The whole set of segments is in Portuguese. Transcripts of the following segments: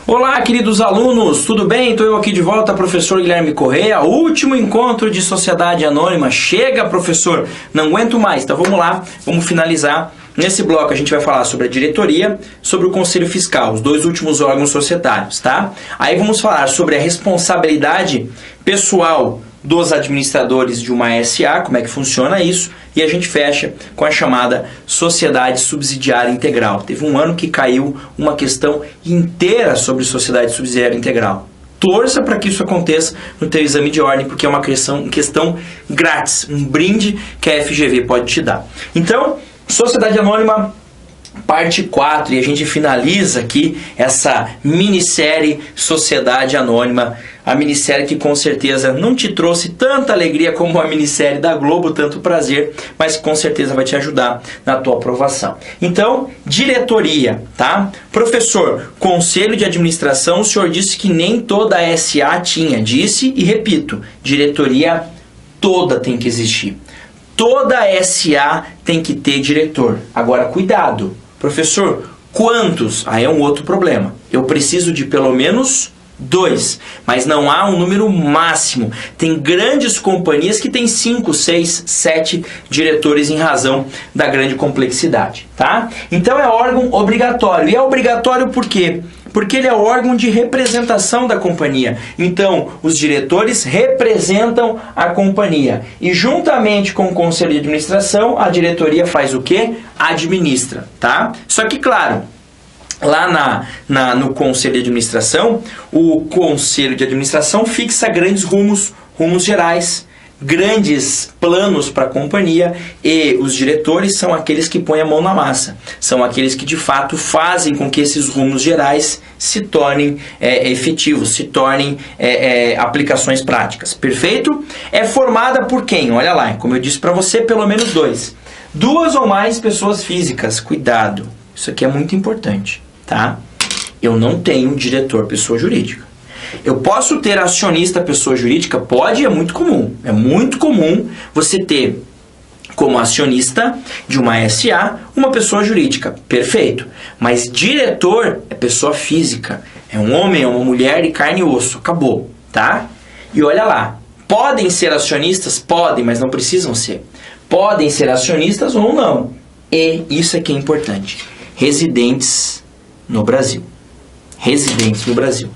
Olá, queridos alunos, tudo bem? Estou eu aqui de volta, professor Guilherme Correia, último encontro de Sociedade Anônima. Chega, professor, não aguento mais. Então vamos lá, vamos finalizar. Nesse bloco a gente vai falar sobre a diretoria, sobre o Conselho Fiscal, os dois últimos órgãos societários, tá? Aí vamos falar sobre a responsabilidade pessoal dos administradores de uma SA, como é que funciona isso, e a gente fecha com a chamada Sociedade Subsidiária Integral. Teve um ano que caiu uma questão inteira sobre Sociedade Subsidiária Integral. Torça para que isso aconteça no teu exame de ordem, porque é uma questão grátis, um brinde que a FGV pode te dar. Então, Sociedade Anônima, parte 4, e a gente finaliza aqui essa minissérie Sociedade Anônima, a minissérie que com certeza não te trouxe tanta alegria como a minissérie da Globo, tanto prazer, mas que com certeza vai te ajudar na tua aprovação. Então, diretoria, tá? Professor, conselho de administração, o senhor disse que nem toda a SA tinha, disse e repito, diretoria toda tem que existir. Toda SA tem que ter diretor. Agora, cuidado. Professor, quantos? Aí é um outro problema. Eu preciso de pelo menos 2, mas não há um número máximo. Tem grandes companhias que têm 5, 6, 7 diretores em razão da grande complexidade, tá? Então é órgão obrigatório. E é obrigatório por quê? Porque ele é o órgão de representação da companhia. Então, os diretores representam a companhia. E juntamente com o conselho de administração, a diretoria faz o quê? Administra, tá? Só que, claro, lá no conselho de administração, o conselho de administração fixa grandes rumos gerais, grandes planos para a companhia, e os diretores são aqueles que põem a mão na massa, são aqueles que de fato fazem com que esses rumos gerais se tornem efetivos, se tornem aplicações práticas. Perfeito? É formada por quem? Olha lá, como eu disse para você, pelo menos 2. 2 ou mais pessoas físicas. Cuidado, isso aqui é muito importante, tá? Eu não tenho diretor pessoa jurídica. Eu posso ter acionista pessoa jurídica? Pode, é muito comum. É muito comum você ter como acionista de uma SA uma pessoa jurídica. Perfeito. Mas diretor é pessoa física. É um homem, é uma mulher de carne e osso. Acabou, tá? E olha lá. Podem ser acionistas? Podem, mas não precisam ser. Podem ser acionistas ou não. E isso aqui é importante. Residentes no Brasil. Residentes no Brasil.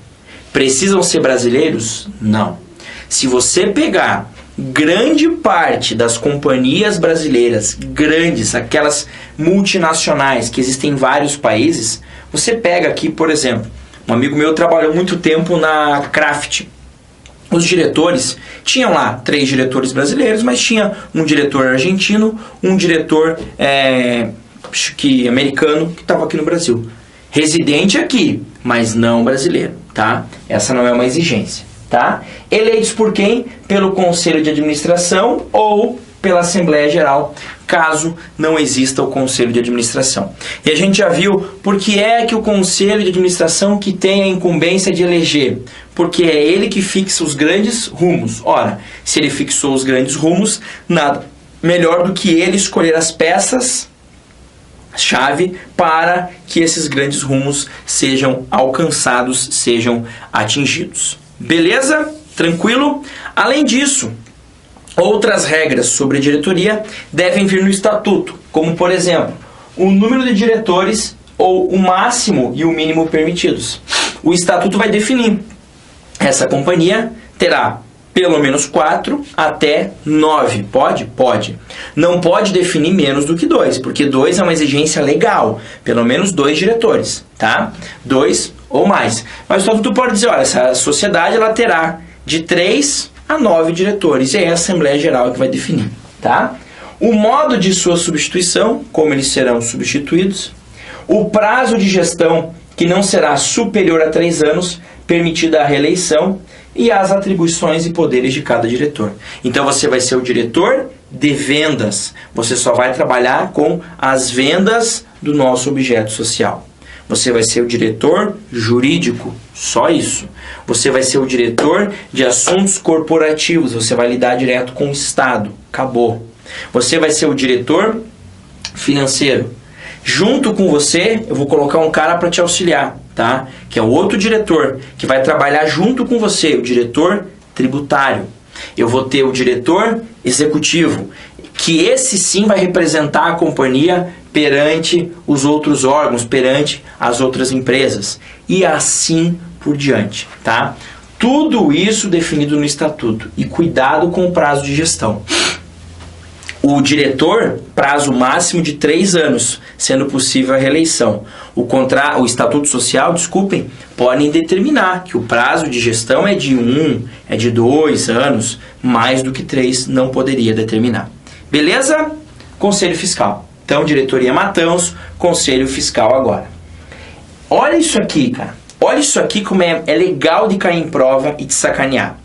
Precisam ser brasileiros? Não. Se você pegar grande parte das companhias brasileiras, grandes, aquelas multinacionais que existem em vários países, você pega aqui, por exemplo, um amigo meu trabalhou muito tempo na Kraft. Os diretores, tinham lá 3 diretores brasileiros, mas tinha um diretor argentino, um diretor americano que estava aqui no Brasil. Residente aqui, mas não brasileiro, tá? Essa não é uma exigência, tá? Eleitos por quem? Pelo Conselho de Administração ou pela Assembleia Geral, caso não exista o Conselho de Administração. E a gente já viu por que é que o Conselho de Administração que tem a incumbência de eleger, porque é ele que fixa os grandes rumos. Ora, se ele fixou os grandes rumos, nada melhor do que ele escolher as peças chave para que esses grandes rumos sejam alcançados, sejam atingidos. Beleza? Tranquilo? Além disso, outras regras sobre diretoria devem vir no estatuto, como por exemplo, o número de diretores ou o máximo e o mínimo permitidos. O estatuto vai definir. Essa companhia terá pelo menos 4 até 9. Pode? Pode. Não pode definir menos do que 2, porque 2 é uma exigência legal. Pelo menos 2 diretores, tá? 2 ou mais. Mas o estatuto pode dizer, olha, essa sociedade ela terá de 3 a 9 diretores. E é a Assembleia Geral que vai definir, tá? O modo de sua substituição, como eles serão substituídos. O prazo de gestão, que não será superior a 3 anos, permitida a reeleição. E as atribuições e poderes de cada diretor. Então você vai ser o diretor de vendas. Você só vai trabalhar com as vendas do nosso objeto social. Você vai ser o diretor jurídico, só isso. Você vai ser o diretor de assuntos corporativos. Você vai lidar direto com o Estado. Acabou. Você vai ser o diretor financeiro. Junto com você, eu vou colocar um cara para te auxiliar. tá? Que é o outro diretor que vai trabalhar junto com você, o diretor tributário. Eu vou ter o diretor executivo, que esse sim vai representar a companhia perante os outros órgãos, perante as outras empresas. E assim por diante, tá? Tudo isso definido no estatuto. E cuidado com o prazo de gestão. O diretor, prazo máximo de 3 anos, sendo possível a reeleição. O estatuto social, desculpem, podem determinar que o prazo de gestão é de 1, é de 2 anos, mais do que 3 não poderia determinar. Beleza? Conselho Fiscal. Então, diretoria Matãos, Conselho Fiscal agora. Olha isso aqui, cara. Olha isso aqui como é legal de cair em prova e de sacanear.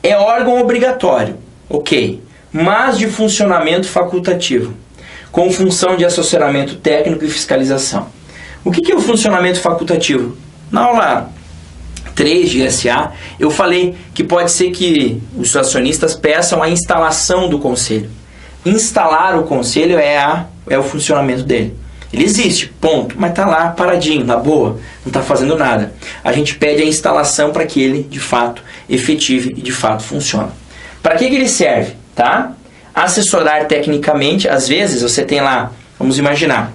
É órgão obrigatório, ok, mas de funcionamento facultativo, com função de assessoramento técnico e fiscalização. O que é o funcionamento facultativo? Na aula 3 de SA, eu falei que pode ser que os acionistas peçam a instalação do conselho. Instalar o conselho é o funcionamento dele. Ele existe, ponto, mas está lá paradinho, na boa, não está fazendo nada. A gente pede a instalação para que ele, de fato, efetive e de fato funcione. Para que ele serve? Tá? Assessorar tecnicamente, às vezes você tem lá, vamos imaginar,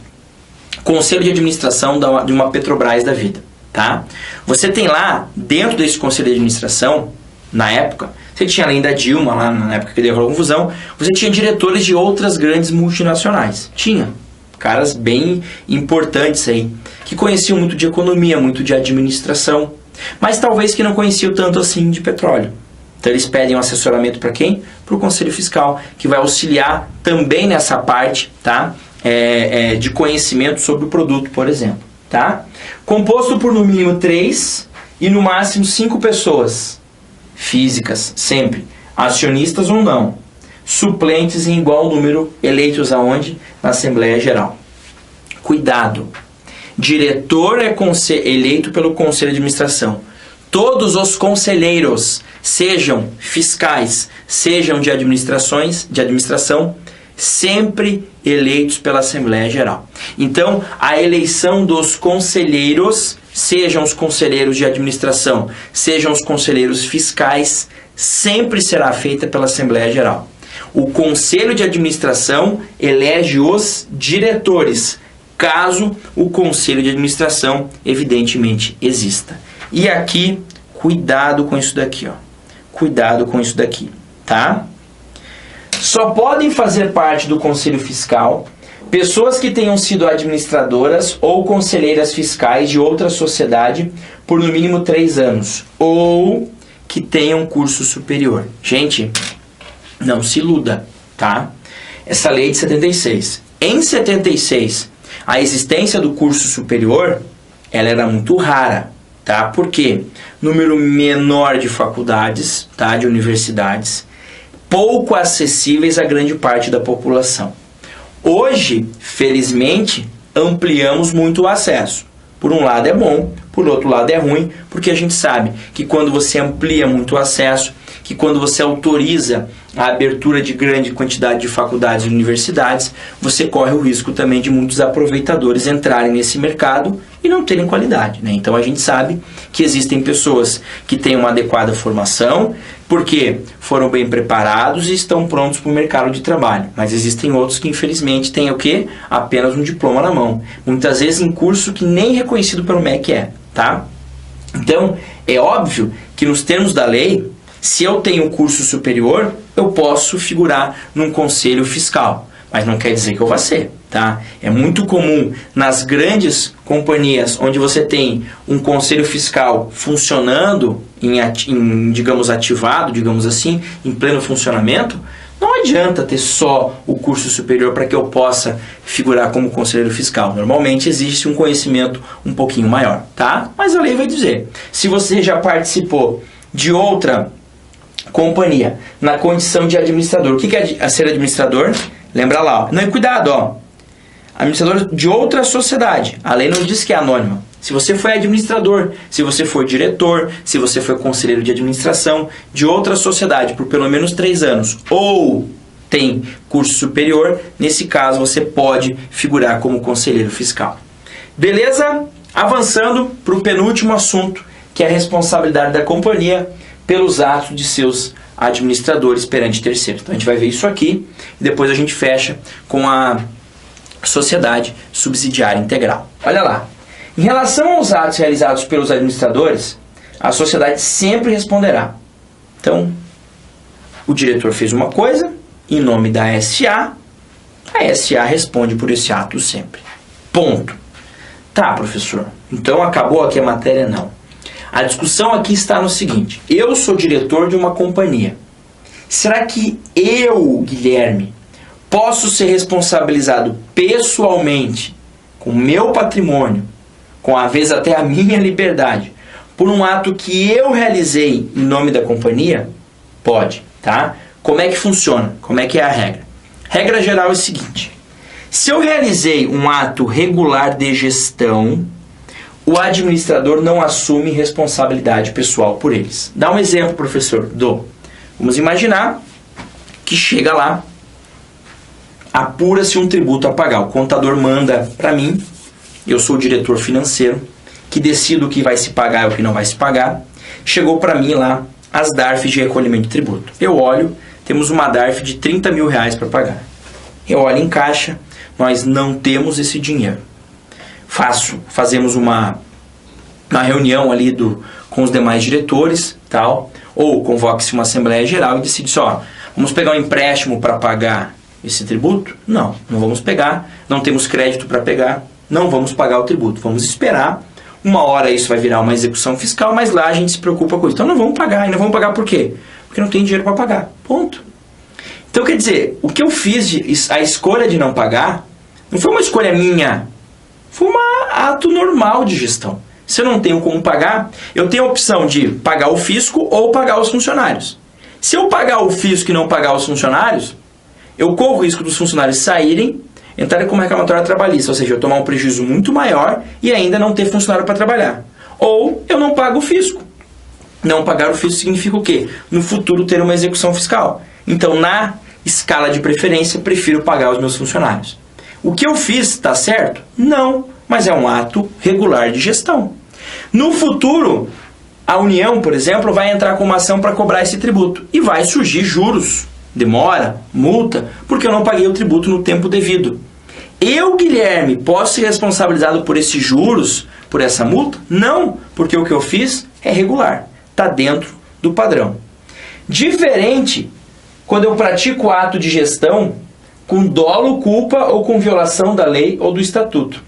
conselho de administração de uma Petrobras da vida. Tá? Você tem lá, dentro desse conselho de administração, na época, você tinha além da Dilma, lá na época que deu a confusão, você tinha diretores de outras grandes multinacionais. Tinha. Caras bem importantes aí, que conheciam muito de economia, muito de administração, mas talvez que não conheciam tanto assim de petróleo. Então eles pedem um assessoramento para quem? Para o Conselho Fiscal, que vai auxiliar também nessa parte, tá? De conhecimento sobre o produto, por exemplo. Tá? Composto por no mínimo 3 e no máximo 5 pessoas físicas, sempre, acionistas ou não, suplentes em igual número, eleitos aonde? Na Assembleia Geral. Cuidado! Diretor é eleito pelo Conselho de Administração. Todos os conselheiros, sejam fiscais, sejam de administração, sempre eleitos pela Assembleia Geral. Então, a eleição dos conselheiros, sejam os conselheiros de administração, sejam os conselheiros fiscais, sempre será feita pela Assembleia Geral. O Conselho de Administração elege os diretores, caso o Conselho de Administração, evidentemente, exista. E aqui, cuidado com isso daqui, ó. Cuidado com isso daqui, tá? Só podem fazer parte do Conselho Fiscal pessoas que tenham sido administradoras ou conselheiras fiscais de outra sociedade por no mínimo 3 anos, ou que tenham curso superior. Gente, não se iluda, tá? Essa lei de 76. Em 76, a existência do curso superior, ela era muito rara, tá? Por quê? Número menor de faculdades, tá? De universidades, pouco acessíveis a grande parte da população. Hoje, felizmente, ampliamos muito o acesso. Por um lado é bom, por outro lado é ruim, porque a gente sabe que quando você amplia muito o acesso, que quando você autoriza a abertura de grande quantidade de faculdades e universidades, você corre o risco também de muitos aproveitadores entrarem nesse mercado e não terem qualidade, né? Então a gente sabe que existem pessoas que têm uma adequada formação, porque foram bem preparados e estão prontos para o mercado de trabalho. Mas existem outros que infelizmente têm o quê? Apenas um diploma na mão. Muitas vezes em curso que nem reconhecido pelo MEC é, tá? Então, é óbvio que nos termos da lei, se eu tenho curso superior, eu posso figurar num conselho fiscal. Mas não quer dizer que eu vá ser, tá? É muito comum nas grandes companhias onde você tem um conselho fiscal funcionando, digamos, ativado, digamos assim, em pleno funcionamento, não adianta ter só o curso superior para que eu possa figurar como conselheiro fiscal. Normalmente existe um conhecimento um pouquinho maior, tá? Mas a lei vai dizer, se você já participou de outra companhia na condição de administrador, o que é ser administrador? Lembra lá, ó. Não, cuidado, ó. Administrador de outra sociedade. A lei não diz que é anônima. Se você foi administrador, se você foi diretor, se você foi conselheiro de administração de outra sociedade por pelo menos 3 anos, ou tem curso superior, nesse caso você pode figurar como conselheiro fiscal. Beleza? Avançando para o penúltimo assunto, que é a responsabilidade da companhia pelos atos de seus administradores perante terceiros. Então a gente vai ver isso aqui e depois a gente fecha com a sociedade subsidiária integral. Olha lá. Em relação aos atos realizados pelos administradores, a sociedade sempre responderá. Então, o diretor fez uma coisa em nome da SA, a SA responde por esse ato sempre. Ponto. Tá, professor. Então acabou aqui a matéria? Não. A discussão aqui está no seguinte. Eu sou diretor de uma companhia. Será que eu, Guilherme, posso ser responsabilizado pessoalmente com o meu patrimônio, com às vezes até a minha liberdade, por um ato que eu realizei em nome da companhia? Pode, tá? Como é que funciona? Como é que é a regra? Regra geral é o seguinte. Se eu realizei um ato regular de gestão, o administrador não assume responsabilidade pessoal por eles. Dá um exemplo, professor. Vamos imaginar que chega lá, apura-se um tributo a pagar. O contador manda para mim, eu sou o diretor financeiro, que decido o que vai se pagar e o que não vai se pagar. Chegou para mim lá as DARFs de recolhimento de tributo. Eu olho, temos uma DARF de 30 mil reais para pagar. Eu olho em caixa, nós não temos esse dinheiro. Fazemos uma reunião ali com os demais diretores, tal, ou convoque-se uma assembleia geral e decide só, vamos pegar um empréstimo para pagar esse tributo? Não vamos pegar, não temos crédito para pegar, não vamos pagar o tributo, vamos esperar, uma hora isso vai virar uma execução fiscal, mas lá a gente se preocupa com isso. Então não vamos pagar, e não vamos pagar por quê? Porque não tem dinheiro para pagar, ponto. Então quer dizer, o que eu fiz, a escolha de não pagar, não foi uma escolha minha, foi um ato normal de gestão. Se eu não tenho como pagar, eu tenho a opção de pagar o fisco ou pagar os funcionários. Se eu pagar o fisco e não pagar os funcionários, eu corro o risco dos funcionários saírem, entrarem com uma reclamatória trabalhista, ou seja, eu tomar um prejuízo muito maior e ainda não ter funcionário para trabalhar. Ou eu não pago o fisco. Não pagar o fisco significa o quê? No futuro ter uma execução fiscal. Então, na escala de preferência, prefiro pagar os meus funcionários. O que eu fiz está certo? Não, mas é um ato regular de gestão. No futuro, a União, por exemplo, vai entrar com uma ação para cobrar esse tributo e vai surgir juros, demora, multa, porque eu não paguei o tributo no tempo devido. Eu, Guilherme, posso ser responsabilizado por esses juros, por essa multa? Não, porque o que eu fiz é regular, está dentro do padrão. Diferente quando eu pratico o ato de gestão com dolo, culpa ou com violação da lei ou do estatuto.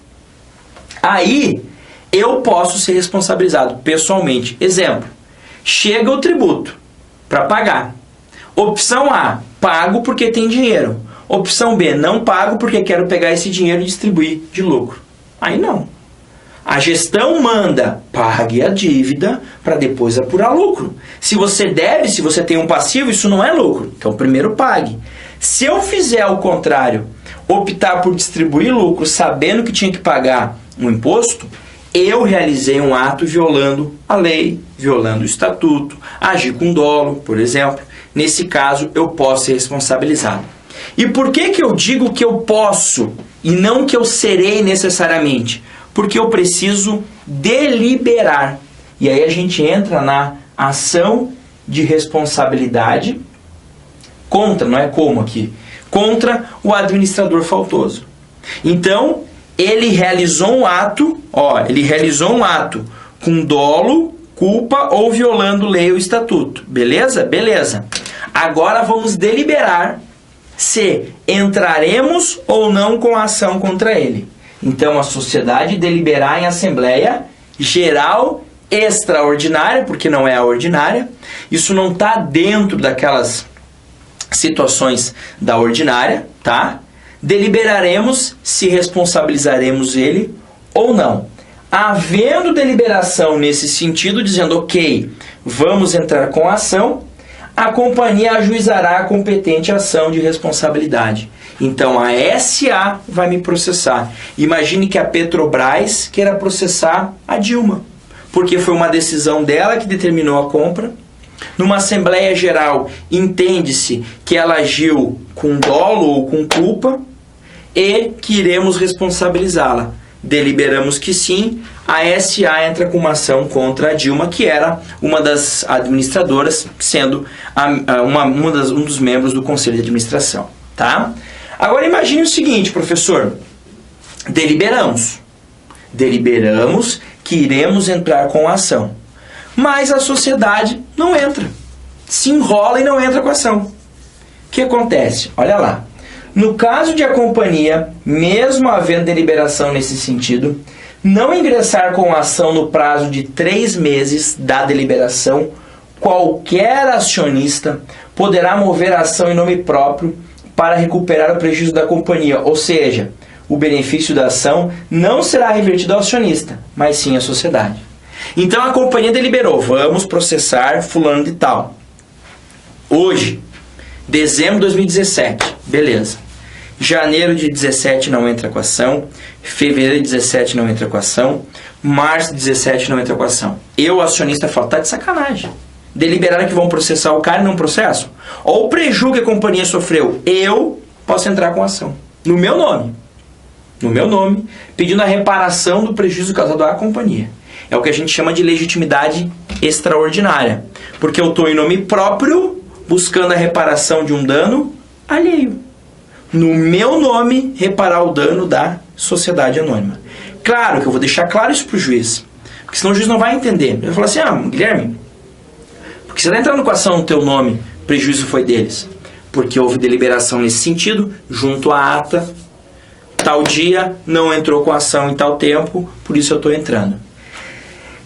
Aí eu posso ser responsabilizado pessoalmente. Exemplo, chega o tributo para pagar. Opção A, pago porque tem dinheiro. Opção B, não pago porque quero pegar esse dinheiro e distribuir de lucro. Aí não. A gestão manda, pague a dívida para depois apurar lucro. Se você deve, se você tem um passivo, isso não é lucro. Então primeiro pague. Se eu fizer ao contrário, optar por distribuir lucro sabendo que tinha que pagar um imposto, eu realizei um ato violando a lei, violando o estatuto, agi com dolo, por exemplo. Nesse caso, eu posso ser responsabilizado. E por que eu digo que eu posso e não que eu serei necessariamente? Porque eu preciso deliberar. E aí a gente entra na ação de responsabilidade contra, não é como aqui, contra o administrador faltoso. Então, ele realizou um ato, com dolo, culpa ou violando lei ou estatuto. Beleza? Beleza. Agora vamos deliberar se entraremos ou não com a ação contra ele. Então, a sociedade deliberar em assembleia geral extraordinária, porque não é a ordinária. Isso não está dentro daquelas situações da ordinária, tá? Deliberaremos se responsabilizaremos ele ou não. Havendo deliberação nesse sentido, dizendo, ok, vamos entrar com a ação, a companhia ajuizará a competente ação de responsabilidade. Então, a SA vai me processar. Imagine que a Petrobras queira processar a Dilma, porque foi uma decisão dela que determinou a compra. Numa Assembleia Geral, entende-se que ela agiu com dolo ou com culpa e que iremos responsabilizá-la. Deliberamos que sim, a SA entra com uma ação contra a Dilma, que era uma das administradoras, sendo um dos membros do Conselho de Administração. Tá? Agora imagine o seguinte, professor. Deliberamos que iremos entrar com a ação, mas a sociedade não entra, se enrola e não entra com a ação. O que acontece? Olha lá. No caso de a companhia, mesmo havendo deliberação nesse sentido, não ingressar com a ação no prazo de 3 meses da deliberação, qualquer acionista poderá mover a ação em nome próprio para recuperar o prejuízo da companhia, ou seja, o benefício da ação não será revertido ao acionista, mas sim à sociedade. Então a companhia deliberou, vamos processar fulano de tal. Hoje, dezembro de 2017, beleza. Janeiro de 17 não entra com ação, fevereiro de 17 não entra com ação, março de 17 não entra com ação. Eu, acionista, falo, tá de sacanagem. Deliberaram que vão processar o cara e não processam? Olha o prejuízo que a companhia sofreu. Eu posso entrar com ação. No meu nome, pedindo a reparação do prejuízo causado à companhia. É o que a gente chama de legitimidade extraordinária. Porque eu estou em nome próprio, buscando a reparação de um dano alheio. No meu nome, reparar o dano da sociedade anônima. Claro que eu vou deixar claro isso para o juiz, porque senão o juiz não vai entender. Ele vai falar assim, Guilherme, porque você está entrando com a ação no teu nome, o prejuízo foi deles. Porque houve deliberação nesse sentido, junto à ata, tal dia, não entrou com a ação em tal tempo, por isso eu estou entrando.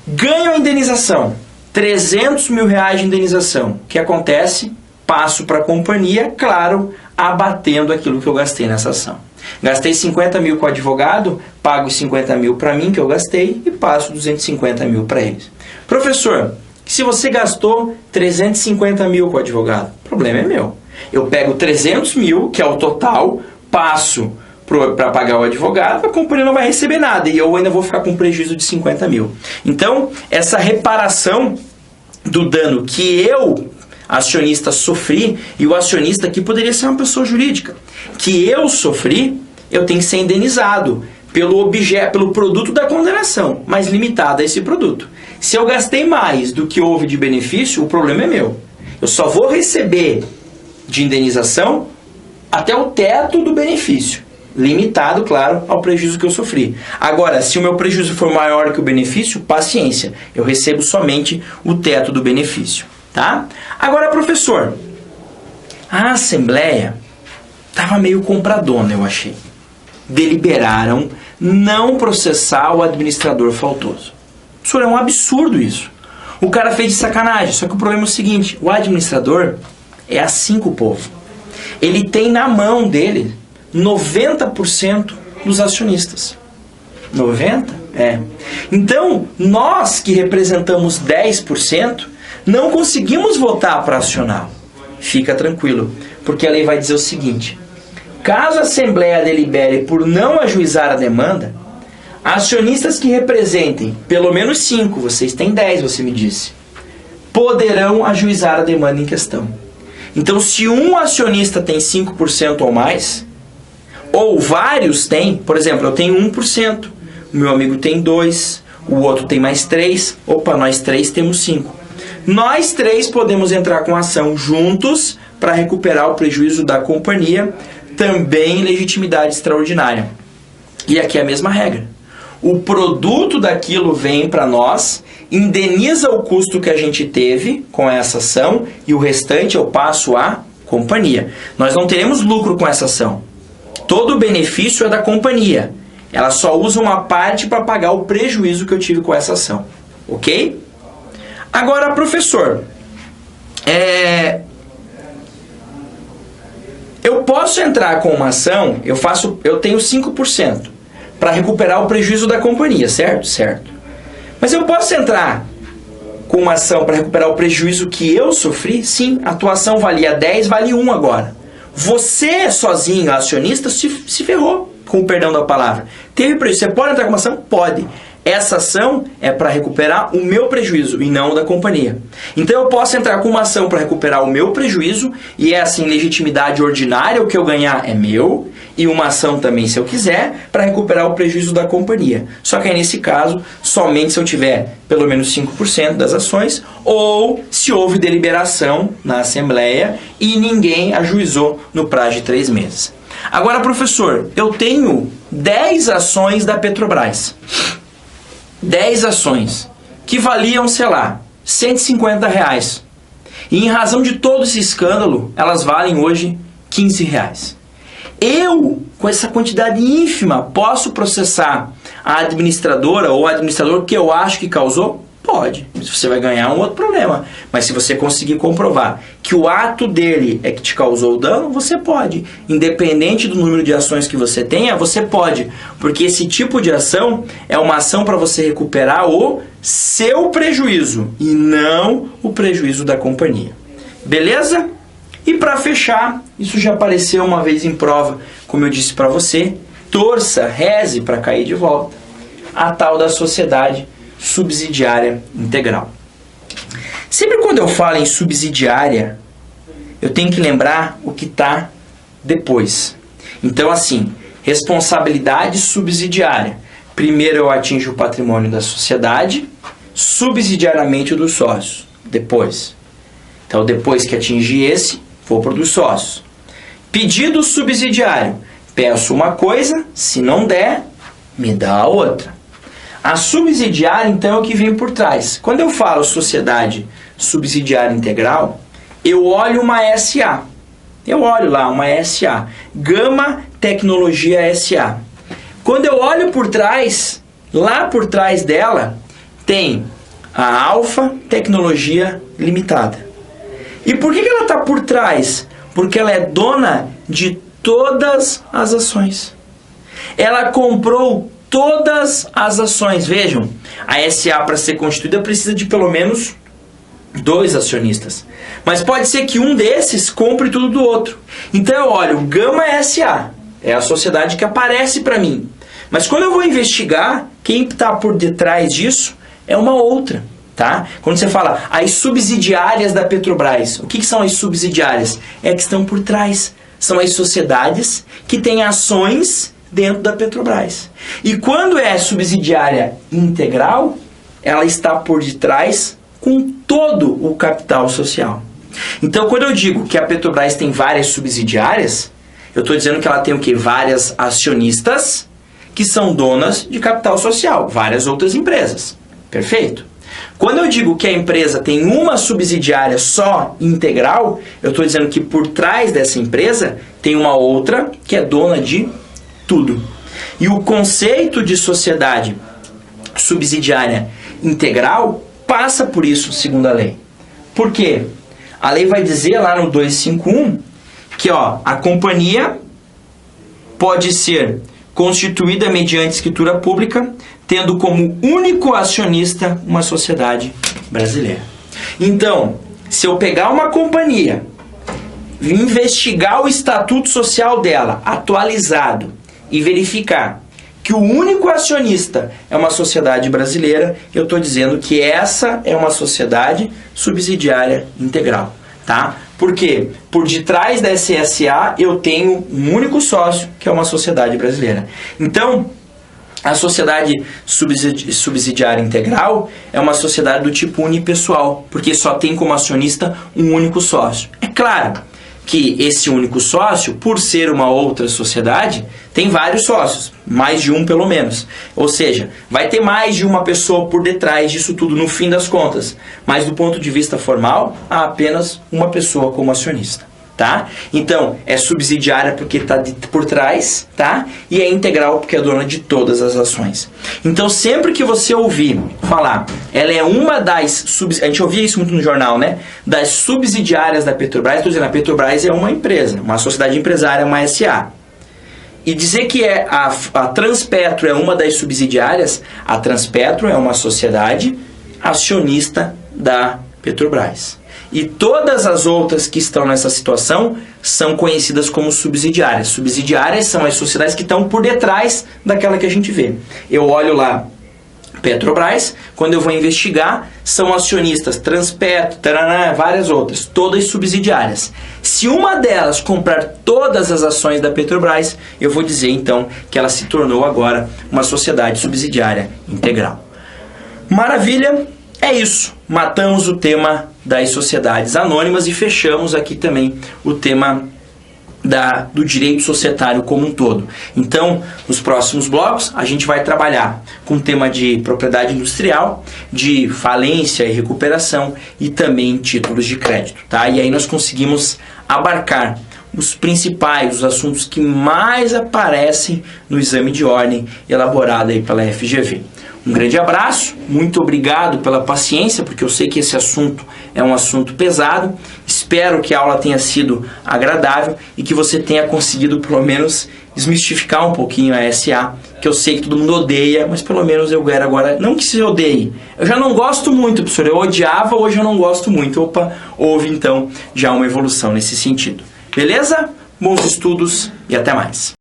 Ganho a indenização, 300 mil reais de indenização. O que acontece? Passo para a companhia, claro, abatendo aquilo que eu gastei nessa ação. Gastei 50 mil com o advogado, pago 50 mil para mim que eu gastei e passo 250 mil para eles. Professor, se você gastou 350 mil com o advogado, o problema é meu. Eu pego 300 mil, que é o total, passo para pagar o advogado, a companhia não vai receber nada e eu ainda vou ficar com um prejuízo de 50 mil. Então, essa reparação do dano que eu, acionista, sofri, e o acionista aqui poderia ser uma pessoa jurídica, que eu sofri, eu tenho que ser indenizado pelo objeto, pelo produto da condenação, mas limitado a esse produto. Se eu gastei mais do que houve de benefício, o problema é meu. Eu só vou receber de indenização até o teto do benefício, limitado, claro, ao prejuízo que eu sofri. Agora, se o meu prejuízo for maior que o benefício, paciência, eu recebo somente o teto do benefício. Tá? Agora, professor, a Assembleia estava meio compradona, eu achei. Deliberaram não processar o administrador faltoso. Senhor, é um absurdo isso. O cara fez de sacanagem, só que o problema é o seguinte, o administrador é assim com o povo. Ele tem na mão dele 90% dos acionistas. 90%? É. Então, nós que representamos 10%, não conseguimos votar para acionar. Fica tranquilo, porque a lei vai dizer o seguinte: caso a Assembleia delibere por não ajuizar a demanda, acionistas que representem pelo menos 5, vocês têm 10, você me disse, poderão ajuizar a demanda em questão. Então, se um acionista tem 5% ou mais, ou vários têm, por exemplo, eu tenho 1%, o meu amigo tem 2%, o outro tem mais 3%, opa, nós 3 temos 5%. Nós 3 podemos entrar com ação juntos para recuperar o prejuízo da companhia, também em legitimidade extraordinária. E aqui é a mesma regra. O produto daquilo vem para nós, indeniza o custo que a gente teve com essa ação e o restante eu passo à companhia. Nós não teremos lucro com essa ação. Todo o benefício é da companhia. Ela só usa uma parte para pagar o prejuízo que eu tive com essa ação. Ok? Agora, professor, eu posso entrar com uma ação, eu tenho 5% para recuperar o prejuízo da companhia, certo? Certo. Mas eu posso entrar com uma ação para recuperar o prejuízo que eu sofri? Sim, a tua ação valia 10, vale 1 agora. Você sozinho, acionista, se ferrou, com o perdão da palavra. Teve prejuízo. Você pode entrar com uma ação? Pode. Essa ação é para recuperar o meu prejuízo e não o da companhia. Então eu posso entrar com uma ação para recuperar o meu prejuízo e essa em legitimidade ordinária, o que eu ganhar é meu, e uma ação também, se eu quiser, para recuperar o prejuízo da companhia. Só que aí nesse caso, somente se eu tiver pelo menos 5% das ações ou se houve deliberação na Assembleia e ninguém ajuizou no prazo de 3 meses. Agora, professor, eu tenho 10 ações da Petrobras. 10 ações que valiam, sei lá, R$150. E em razão de todo esse escândalo, elas valem hoje R$15. Eu, com essa quantidade ínfima, posso processar a administradora ou o administrador que eu acho que causou? Pode. Você vai ganhar um outro problema. Mas se você conseguir comprovar que o ato dele é que te causou o dano, você pode. Independente do número de ações que você tenha, você pode. Porque esse tipo de ação é uma ação para você recuperar o seu prejuízo e não o prejuízo da companhia. Beleza? E para fechar, isso já apareceu uma vez em prova, como eu disse para você, torça, reze para cair de volta, a tal da sociedade subsidiária integral. Sempre quando eu falo em subsidiária, eu tenho que lembrar o que está depois. Então, assim, responsabilidade subsidiária. Primeiro eu atinjo o patrimônio da sociedade, subsidiariamente o dos sócios. Depois. Então, depois que atingir esse, vou para o dos sócios. Pedido subsidiário. Peço uma coisa, se não der, me dá a outra. A subsidiária, então, é o que vem por trás. Quando eu falo sociedade subsidiária integral, eu olho uma SA. Eu olho lá uma SA. Gama Tecnologia SA. Quando eu olho por trás, lá por trás dela, tem a Alfa Tecnologia Limitada. E por que ela está por trás? Porque ela é dona de todas as ações. Ela comprou todas as ações. Vejam, a SA para ser constituída precisa de pelo menos 2 acionistas. Mas pode ser que um desses compre tudo do outro. Então eu olho, Gama SA é a sociedade que aparece para mim. Mas quando eu vou investigar, quem está por detrás disso é uma outra. Tá? Quando você fala as subsidiárias da Petrobras, o que são as subsidiárias? É que estão por trás. São as sociedades que têm ações dentro da Petrobras. E quando é subsidiária integral, ela está por detrás com todo o capital social. Então, quando eu digo que a Petrobras tem várias subsidiárias, eu estou dizendo que ela tem o quê? Várias acionistas que são donas de capital social, várias outras empresas. Perfeito? Quando eu digo que a empresa tem uma subsidiária só integral, eu estou dizendo que por trás dessa empresa tem uma outra que é dona de tudo. E o conceito de sociedade subsidiária integral passa por isso, segundo a lei. Por quê? A lei vai dizer lá no 251 que a companhia pode ser constituída mediante escritura pública, tendo como único acionista uma sociedade brasileira. Então, se eu pegar uma companhia, investigar o estatuto social dela, atualizado, e verificar que o único acionista é uma sociedade brasileira, eu estou dizendo que essa é uma sociedade subsidiária integral. Tá? Por quê? Por detrás da SSA eu tenho um único sócio, que é uma sociedade brasileira. Então, a sociedade subsidiária integral é uma sociedade do tipo unipessoal, porque só tem como acionista um único sócio. É claro que esse único sócio, por ser uma outra sociedade, tem vários sócios, mais de um pelo menos. Ou seja, vai ter mais de uma pessoa por detrás disso tudo no fim das contas. Mas do ponto de vista formal, há apenas uma pessoa como acionista. Tá? Então, é subsidiária porque está por trás, tá? E é integral porque é dona de todas as ações. Então, sempre que você ouvir falar, ela é uma das... A gente ouvia isso muito no jornal, né? Das subsidiárias da Petrobras, estou dizendo, a Petrobras é uma empresa, uma sociedade empresária, uma SA. E dizer que a Transpetro é uma das subsidiárias, a Transpetro é uma sociedade acionista da Petrobras. E todas as outras que estão nessa situação são conhecidas como subsidiárias. Subsidiárias são as sociedades que estão por detrás daquela que a gente vê. Eu olho lá Petrobras, quando eu vou investigar, são acionistas Transpetro, Taraná, várias outras, todas subsidiárias. Se uma delas comprar todas as ações da Petrobras, eu vou dizer então que ela se tornou agora uma sociedade subsidiária integral. Maravilha, é isso. Matamos o tema das sociedades anônimas e fechamos aqui também o tema do direito societário como um todo. Então, nos próximos blocos, a gente vai trabalhar com o tema de propriedade industrial, de falência e recuperação e também títulos de crédito, tá? E aí nós conseguimos abarcar os principais, os assuntos que mais aparecem no exame de ordem elaborado aí pela FGV. Um grande abraço, muito obrigado pela paciência, porque eu sei que esse assunto é um assunto pesado. Espero que a aula tenha sido agradável e que você tenha conseguido, pelo menos, desmistificar um pouquinho a SA, que eu sei que todo mundo odeia, mas pelo menos eu quero agora, não que se odeie. Eu já não gosto muito, professor, eu odiava, hoje eu não gosto muito. Opa, houve então já uma evolução nesse sentido. Beleza? Bons estudos e até mais.